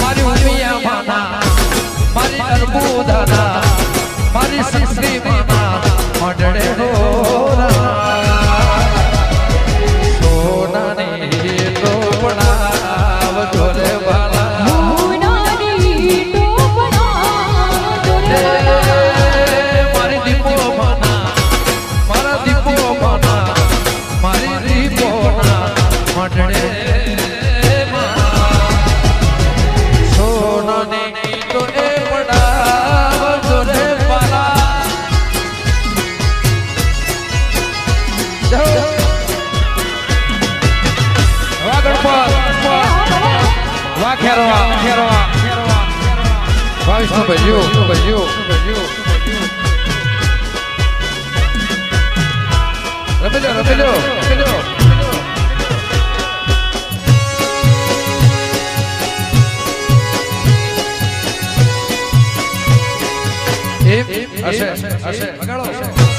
मारी उमिया माना मारी अरबूदाना मारी सिसरी माना मडड़े हो सोना ने तो बड़ा वजोरे वाला मारी दीपो माना मारा दीपो माना मारी दीपो ना मडड़े Baju. Rapelo. Ashe. Magalo.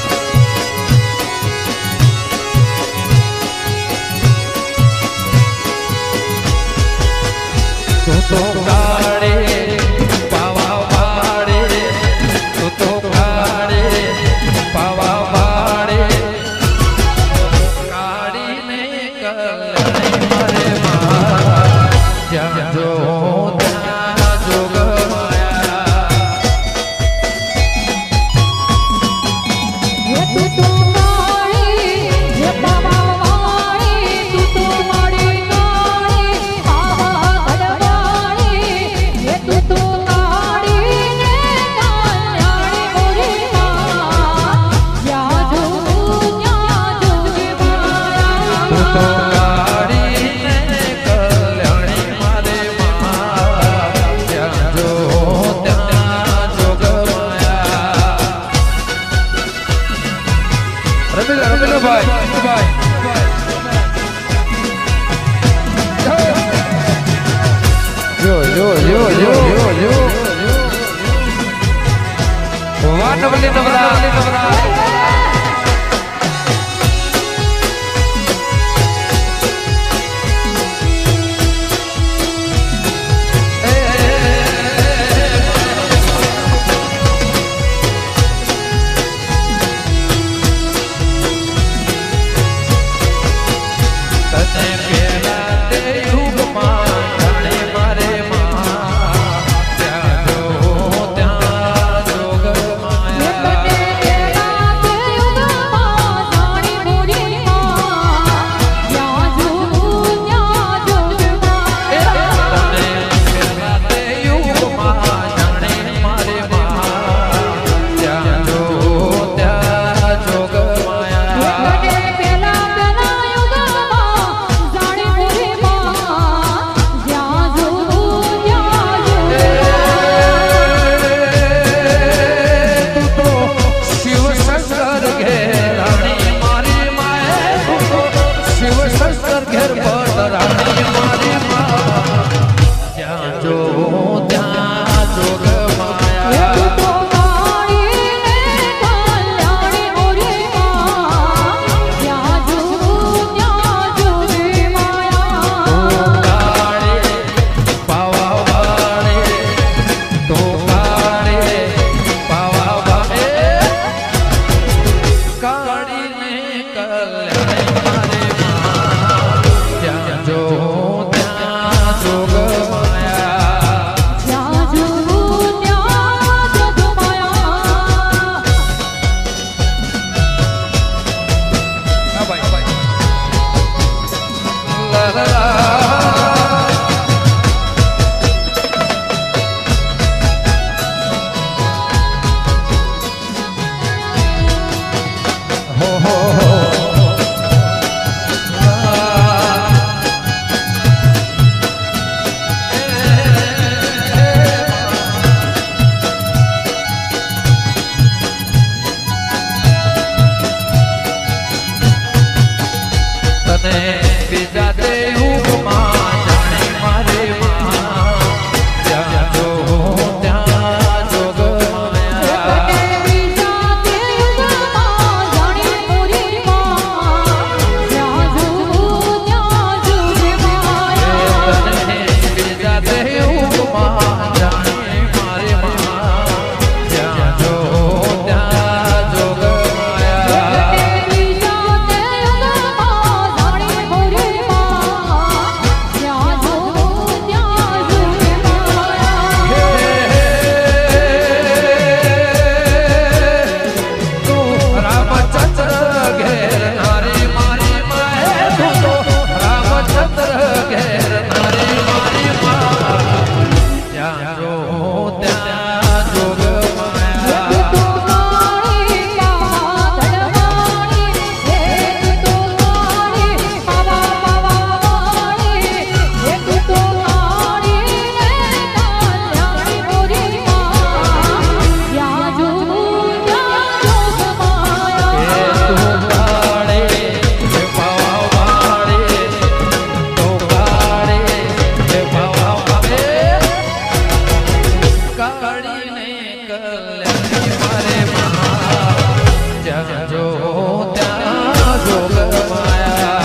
तो गाड़े पावा भाड़े तो गाड़े पावा भाड़े गाड़ी में कल्याण मारे माँ क्या जो Yo. Warna beli nomor. કાળીને Kalyani મારે મા જ્યાં જો ત્યાં જોગ માયા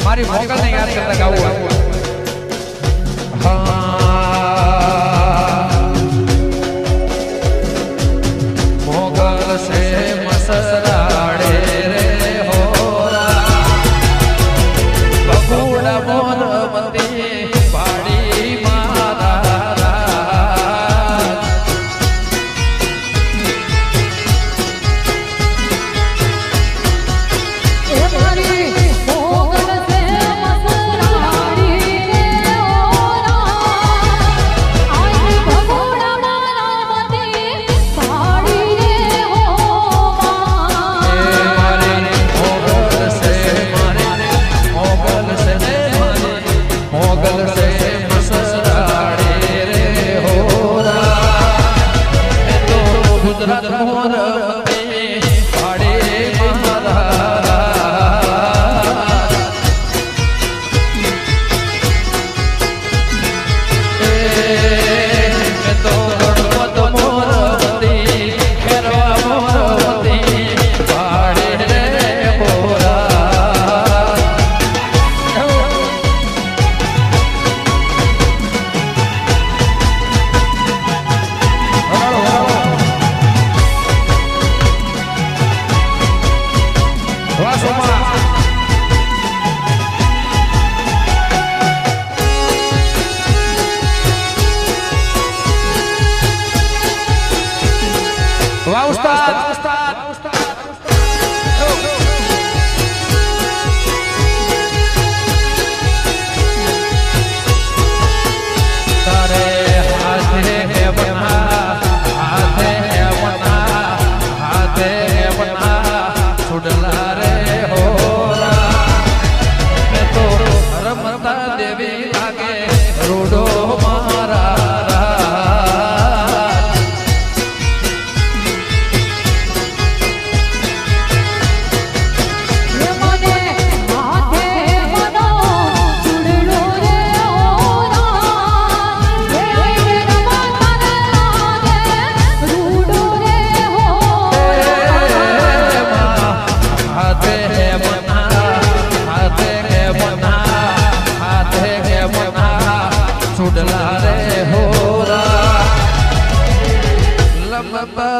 મારી મોકલને યાદ કરતા ગાવું મોગલ સે મસરાડે રે હોરા બગુડા મોરમતી પાડી મારા રૂડો મારા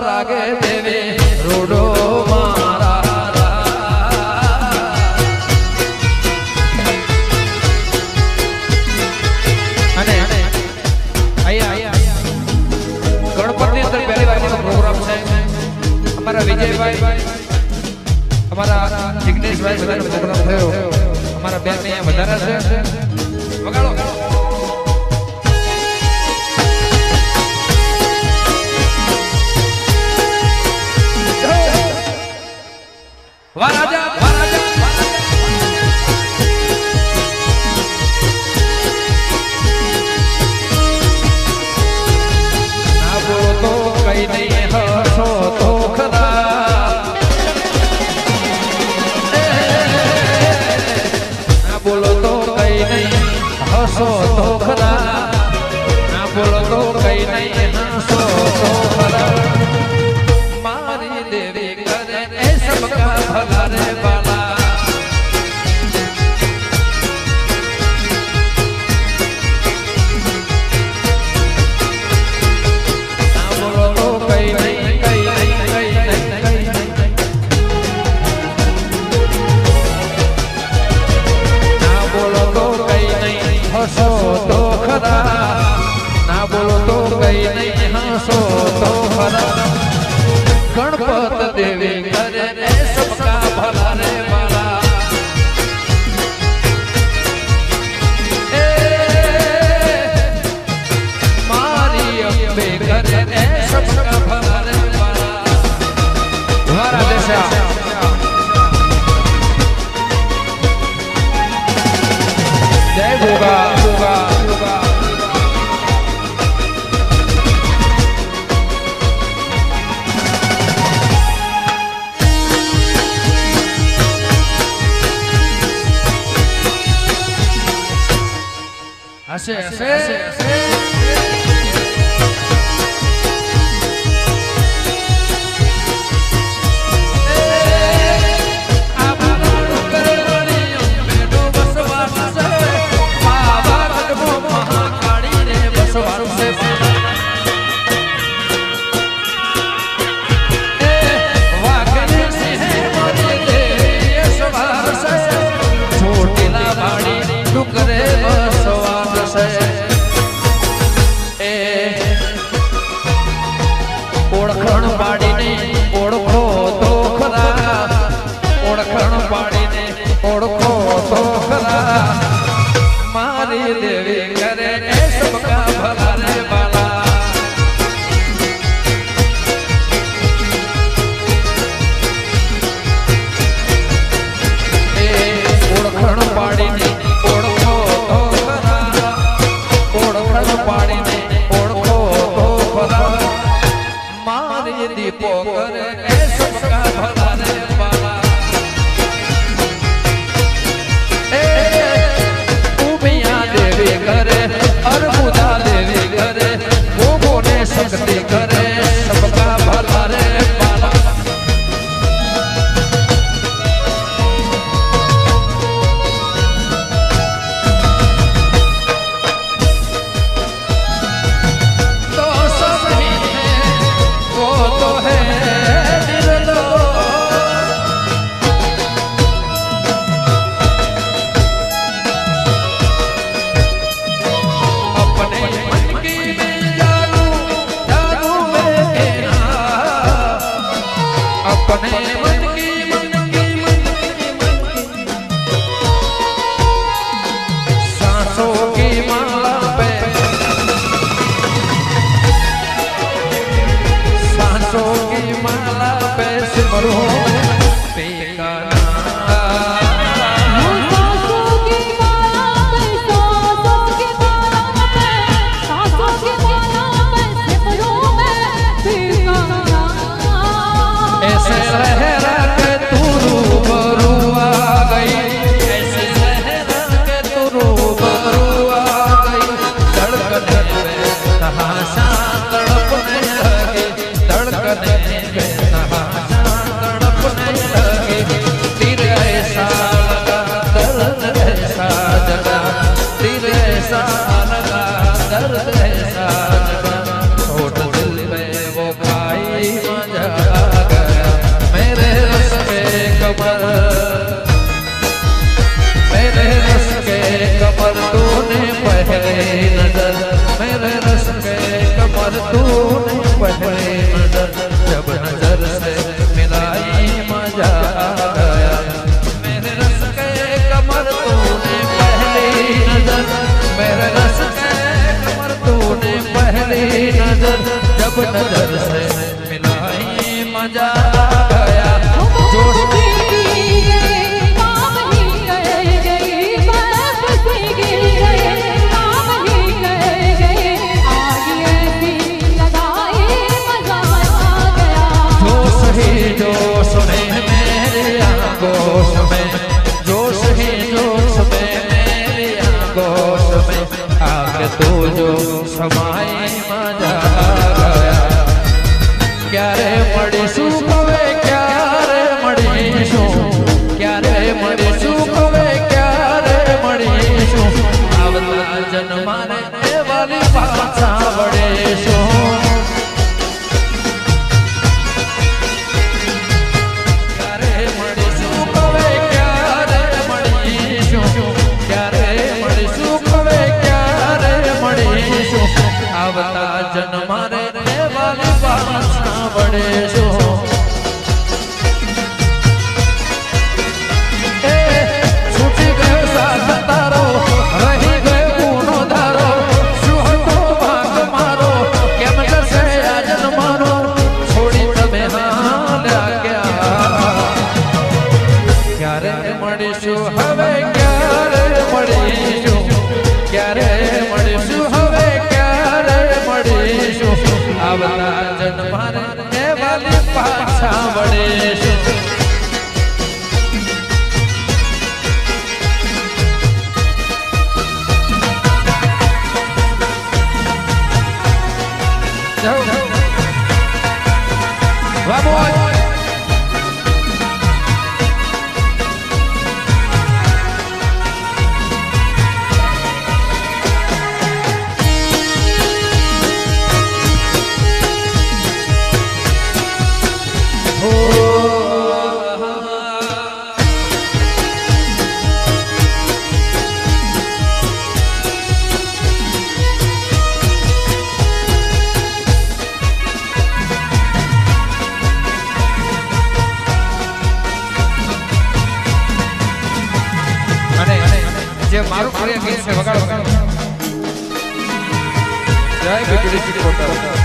રાગે દેવી રૂડો મારા અને અહીંયા ગણપતિ અંદર પહેલી વાર પ્રોગ્રામ છે અમારા વિજયભાઈ અમારા જિગ્નેશભાઈ બધાનો પ્રોગ્રામ થયો અમારા બેન અહીંયા વધારે છે વગાડો વારાજા ના બોલો તો કઈ નહીં હસો તો ખરા ના બોલો તો કઈ નહીં હસો તો ખરા ના બોલો તો કઈ નહીં હસો તો ખરા મારી દેવી કરે એ સબકા ભલા રે બાલા ના બોલો તો કઈ નહીં કઈ નહીં કઈ નહીં કઈ નહીં ના બોલો તો કઈ નહીં હસો તો ખરા ના બોલો તો કઈ નહીં હસો તો ખરા ગણપત દેવી કરે રે સબકા ભલા રે બાલા એ મારી અંબે કરે રે સબકા ભલા રે બાલા મારા દેશા જય ગોગા ગોગા ગોગા હશે હશે ઓળખણ પાડીને ઓળખો તો ખરા ઓળખણ પાડીને ઓળખો તો ખરા મારી દેવી કરે રે સબકા ભલા રે બાલા એ ઓળખણ પાડીને ઓળખો તો ખરા ઓળખણ પાડીને ઓળખો તો ખરા મારી દીપો કરે એ સબકા ભલા રે બાલા એ ઉમિયા દેવી કરે તું જો સમાયમાં ગયા ક્યારે મળીશું હવે ક્યારે મળીશું ક્યારે મળીશું હવે ક્યારે મળીશું આવતા જન્માને વાલી પાછા વળીશું આવતા જન્મારે વાલી પાછા વળીશું છૂટી ગયો સાથ તારો રહી ગયો ગુનો ધારો શું હતો ભાગ મારો કેમ જશે આ જન્માનો છોડી તમે હાલ્યા ગયા ક્યારે મળીશું હવે ક્યારે મળીશું ક્યારે મળીશું હવે આવતા જન્મારે વાલી પાછા વળીશું જે મારું પ્રિય ગીત છે વગાડો જય બીજળી સિકોતર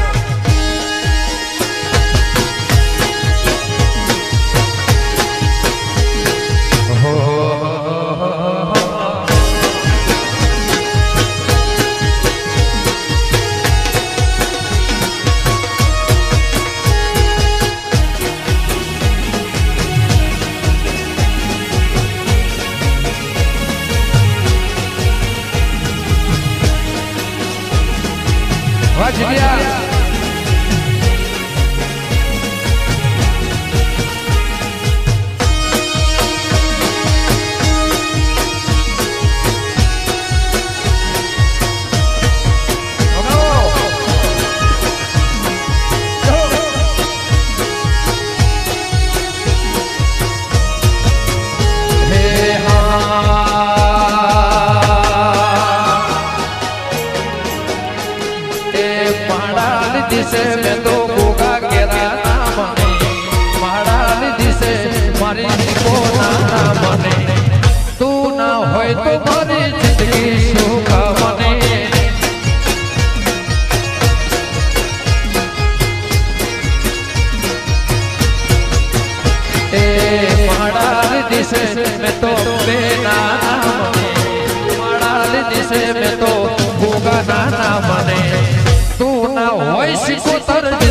दिसे में तो गोगा केरा नाम ने महाराज दिसे मारी को नाम ने तू ना होय तो मारी जिंदगी सुखा मने ए महाराज दिसे में तो बेना नाम ने महाराज दिसे में तो गोगा नाम ने तू ना होय सिकोतर